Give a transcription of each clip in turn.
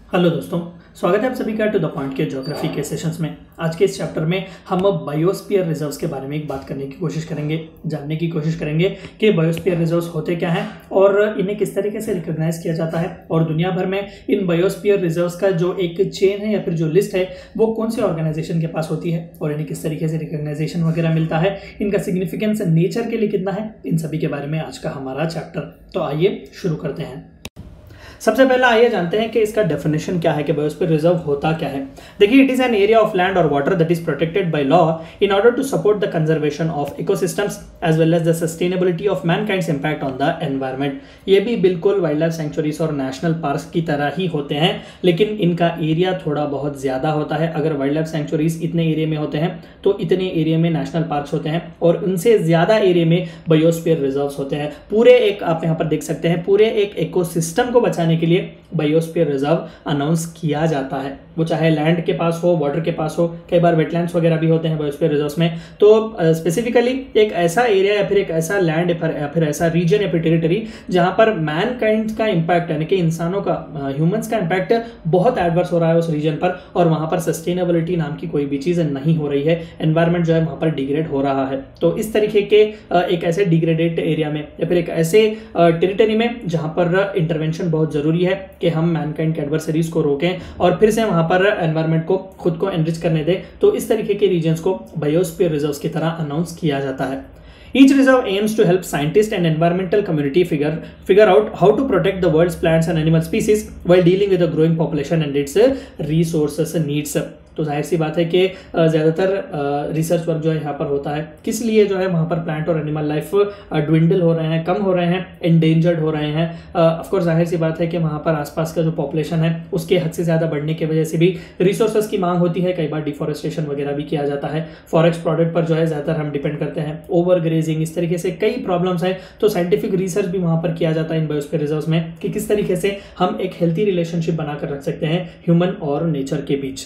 Hello दोस्तों, स्वागत है आप सभी का टू द पॉइंट के ज्योग्राफी के सेशंस में। आज के इस चैप्टर में हम बायोस्फीयर रिजर्व्स के बारे में एक बात करने की कोशिश करेंगे, जानने की कोशिश करेंगे कि बायोस्फीयर रिजर्व्स होते क्या हैं और इन्हें किस तरीके से रिकॉग्नाइज किया जाता है और दुनिया भर में इन बायोस्फीयर रिजर्व्स का जो एक चेन है या फिर जो लिस्ट है वो कौन से ऑर्गेनाइजेशन के पास होती है और इन्हें किस तरीके से रिकॉग्नाइजेशन वगैरह मिलता है, इनका सिग्निफिकेंस नेचर के लिए कितना है, इन सभी के बारे में आज का हमारा चैप्टर। तो आइए शुरू करते हैं। सबसे पहला आइए जानते हैं कि इसका डेफिनेशन क्या है कि बायोस्फीयर रिजर्व होता क्या है। देखिए, it is an area of land और water that is protected by law in order to support the conservation of ecosystems as well as the sustainability of mankind's impact on the environment. ये भी बिल्कुल wild life sanctuaries और national parks की तरह ही होते हैं, लेकिन इनका एरिया थोड़ा बहुत ज्यादा होता है। अगर वाइल्ड लाइफ सेंचुरीज इतने एरिया में होते हैं तो इतने एरिया में नेशनल पार्क्स होते हैं और उनसे ज्यादा एरिया में बायोस्फीयर रिजर्व्स होते हैं। पूरे एक आप यहाँ पर देख सकते हैं, पूरे एक इकोसिस्टम को बचाने के लिए बायोस्फीयर रिजर्व अनाउंस किया जाता है, वो चाहे लैंड के पास हो, वाटर के पास हो, कई बार वेटलैंड्स वगैरह भी होते हैं बायोस्फीयर रिजर्व्स में। तो स्पेसिफिकली एक ऐसा एरिया या फिर एक ऐसा लैंड या फिर ऐसा रीजन या फिर टेरिटरी जहां पर मैनकाइंड का इंपैक्ट यानी कि इंसानों का, ह्यूमंस का इंपैक्ट बहुत एडवर्स हो रहा है उस रीजन पर और वहां पर सस्टेनेबिलिटी नाम की कोई भी चीज नहीं हो रही है, एनवायरमेंट जो है वहां पर डिग्रेड हो रहा है। तो इस तरीके के एक ऐसे डिग्रेडेड एरिया में या फिर एक ऐसे टेरिटरी में जहां पर इंटरवेंशन बहुत जरूरी है कि हम मैनकाइंड के एडवर्सरीज को रोकें और फिर से वहां पर एनवायरमेंट को खुद को एनरिच करने दें, तो इस तरीके के रीजन्स को बायोस्फीयर रिजर्व्स की तरह अनाउंस किया जाता है। Each reserve aims to help scientists and environmental community figure out how to protect the world's plants and animal species while dealing with the growing population and its resources needs। तो जाहिर सी बात है कि ज़्यादातर research work जो है यहाँ पर होता है किस लिए, जो है वहाँ पर प्लांट और एनिमल लाइफ ड्विंडल हो रहे हैं, कम हो रहे हैं, एंडेंजर्ड हो रहे हैं। ऑफ कोर्स जाहिर सी बात है कि वहाँ पर आसपास का जो पॉपुलेशन है उसके हद से ज़्यादा बढ़ने की वजह से भी रिसोर्सेज की मांग होती है, कई बार डिफॉरेस्टेशन वगैरह भी किया जाता है, फॉरेस्ट प्रोडक्ट पर जो है ज़्यादातर हम डिपेंड करते हैं, ओवर ग्रेजिंग, इस तरीके से कई प्रॉब्लम्स हैं। तो साइंटिफिक रिसर्च भी वहाँ पर किया जाता है इन बायोस्फीयर रिजर्व्स में कि किस तरीके से हम एक हेल्थी रिलेशनशिप बनाकर रख सकते हैं ह्यूमन और नेचर के बीच।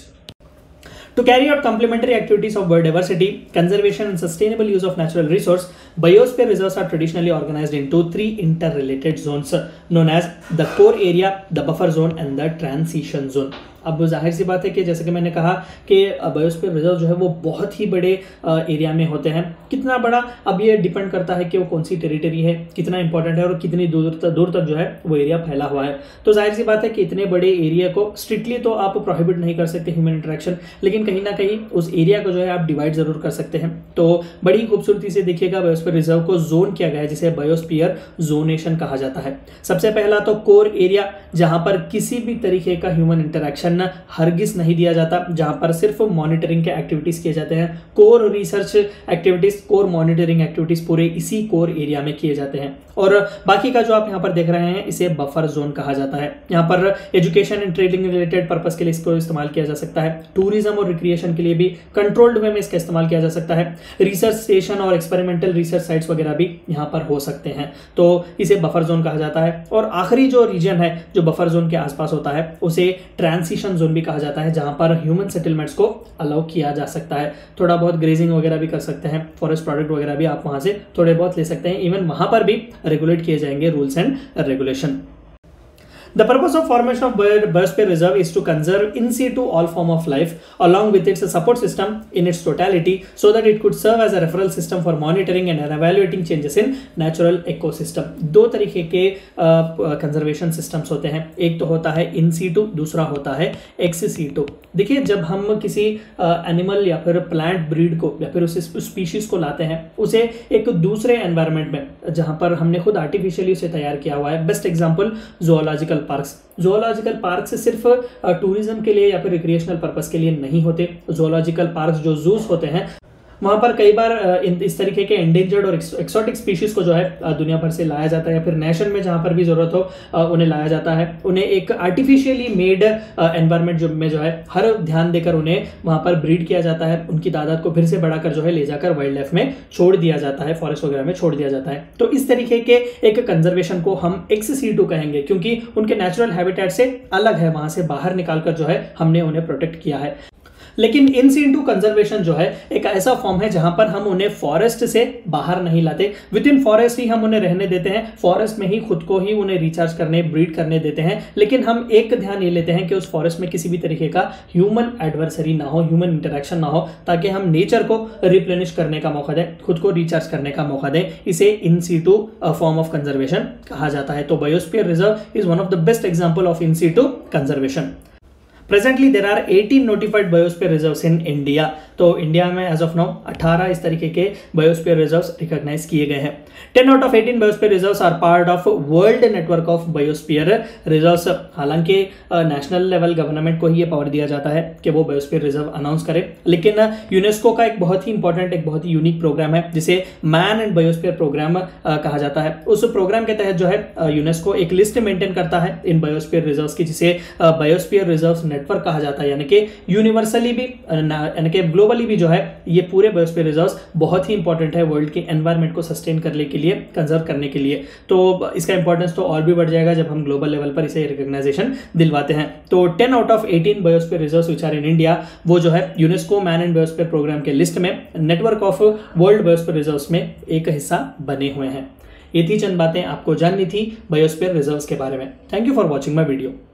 To carry out complementary activities of biodiversity, conservation and sustainable use of natural resource, biosphere reserves are traditionally organized into three interrelated zones known as the core area, the buffer zone and the transition zone। अब जाहिर सी बात है कि जैसे कि मैंने कहा कि बायोस्फीयर रिजर्व जो है वो बहुत ही बड़े एरिया में होते हैं। कितना बड़ा, अब ये डिपेंड करता है कि वो कौन सी टेरिटरी है, कितना इंपॉर्टेंट है और कितनी दूर तक जो है वो एरिया फैला हुआ है। तो जाहिर सी बात है कि इतने बड़े एरिया को स्ट्रिक्टली तो आप प्रोहिबिट नहीं कर सकते ह्यूमन इंटरेक्शन, लेकिन कहीं ना कहीं उस एरिया को जो है आप डिवाइड जरूर कर सकते हैं। तो बड़ी खूबसूरती से देखिएगा बायोस्फीयर रिजर्व को जोन किया गया है जिसे बायोस्फीयर जोनेशन कहा जाता है। सबसे पहला तो कोर एरिया, जहां पर किसी भी तरीके का ह्यूमन इंटरेक्शन हरगिज नहीं दिया जाता, जहां पर सिर्फ मॉनिटरिंग के एक्टिविटीज किए जाते हैं। Core research activities, core monitoring activities पूरे इसी कोर एरिया में किए जाते हैं। और बाकी का जो आप यहाँ पर देख रहे हैं इसे बफर जोन कहा जाता है। यहाँ पर education and trading related purpose के लिए इसको इस्तेमाल किया जा सकता है, टूरिज्म और रिक्रिएशन के लिए भी कंट्रोल्ड वे में इसका इस्तेमाल किया जा सकता है, रिसर्च स्टेशन और एक्सपेरिमेंटल रिसर्च साइट्स वगैरह भी यहाँ पर हो सकते हैं। तो इसे बफर जोन कहा जाता है। और आखिरी जो रीजन है जो बफर जोन के आसपास होता है उसे ट्रांसिशन जोन भी कहा जाता है, जहां पर ह्यूमन सेटलमेंट्स को अलाउ किया जा सकता है। थोड़ा बहुत ग्रेजिंग वगैरह भी कर सकते हैं, फॉरेस्ट प्रोडक्ट वगैरह भी आप वहां से थोड़े बहुत ले सकते हैं, इवन वहां पर भी रेगुलेट किए जाएंगे rules and regulation. The purpose of formation of biosphere reserve is to conserve in situ all form of life along with its support system in its totality so that it could serve as a referral system for monitoring and evaluating changes in natural ecosystem। दो तरीके के conservation systems होते हैं, एक तो होता है in situ, दूसरा होता है एक्स सीटू। देखिए, जब हम किसी एनिमल या फिर प्लांट ब्रीड को या फिर उस स्पीशीज को लाते हैं उसे एक दूसरे एनवायरनमेंट में जहां पर हमने खुद आर्टिफिशियली उसे तैयार किया हुआ है, best example zoological parks. Zoological parks सिर्फ टूरिज्म के लिए या फिर रिक्रिएशनल पर्पस के लिए नहीं होते। ज़ूलॉजिकल पार्क्स जो जूस होते हैं वहाँ पर कई बार इस तरीके के एंडेंजर्ड और एक्सोटिक स्पीशीज को जो है दुनिया भर से लाया जाता है या फिर नेशन में जहाँ पर भी जरूरत हो उन्हें लाया जाता है। उन्हें एक आर्टिफिशियली मेड एनवायरनमेंट में जो है हर ध्यान देकर उन्हें वहाँ पर ब्रीड किया जाता है, उनकी तादाद को फिर से बढ़ाकर जो है ले जाकर वाइल्ड लाइफ में छोड़ दिया जाता है, फॉरेस्ट वगैरह में छोड़ दिया जाता है। तो इस तरीके के एक कंजर्वेशन को हम एक्स-सीटू कहेंगे क्योंकि उनके नेचुरल हैबिटेट से अलग है, वहां से बाहर निकालकर जो है हमने उन्हें प्रोटेक्ट किया है। लेकिन इन सीटू कंजर्वेशन जो है एक ऐसा फॉर्म है जहां पर हम उन्हें फॉरेस्ट से बाहर नहीं लाते, विद इन फॉरेस्ट ही हम उन्हें रहने देते हैं, फॉरेस्ट में ही खुद को ही उन्हें रिचार्ज करने, ब्रीड करने देते हैं। लेकिन हम एक ध्यान ये लेते हैं कि उस फॉरेस्ट में किसी भी तरीके का ह्यूमन एडवर्सरी ना हो, ह्यूमन इंटरेक्शन ना हो, ताकि हम नेचर को रिप्लेनिश करने का मौका दें, खुद को रिचार्ज करने का मौका दें। इसे in situ form of conservation कहा जाता है। तो biosphere reserve is one of the best example of in situ conservation. Presently there are 18 notified biosphere reserves in India. तो इंडिया में एज ऑफ नाउ 18 इस तरीके के बायोस्फीयर रिजर्व्स रिकॉग्नाइज किए गए हैं। 10 out of 18 biosphere reserves are part of world network of biosphere reserves. हालांकि national level government को ही ये पावर दिया जाता है कि वो बायोस्फीयर रिजर्व अनाउंस करे, लेकिन यूनेस्को का एक बहुत ही इंपॉर्टेंट, एक बहुत ही यूनिक प्रोग्राम है जिसे मैन एंड बायोस्फीयर प्रोग्राम कहा जाता है। उस प्रोग्राम के तहत जो है यूनेस्को एक लिस्ट मेंटेन करता है इन बायोस्फीयर रिजर्व्स की, जिसे बायोस्फीयर रिजर्व्स नेटवर्क कहा जाता है। यानी कि यूनिवर्सली भी, यानी कि ग्लोबली भी जो है ये पूरे बायोस्फीयर रिजर्व्स बहुत ही इंपॉर्टेंट है वर्ल्ड के एनवायरनमेंट को सस्टेन करने के लिए, कंजर्व करने के लिए। तो इसका इंपॉर्टेंस तो और भी बढ़ जाएगा जब हम ग्लोबल लेवल पर इसे रिकॉग्नाइजेशन दिलवाते हैं। तो 10 out of 18 biosphere reserves which are in India, वो जो है UNESCO man and biosphere programme के लिस्ट में, network of world biosphere reserves में एक हिस्सा बने हुए हैं। ये थी चंद बातें आपको जाननी थी बायोस्फीयर रिजर्व्स के बारे में। Thank you for watching my video.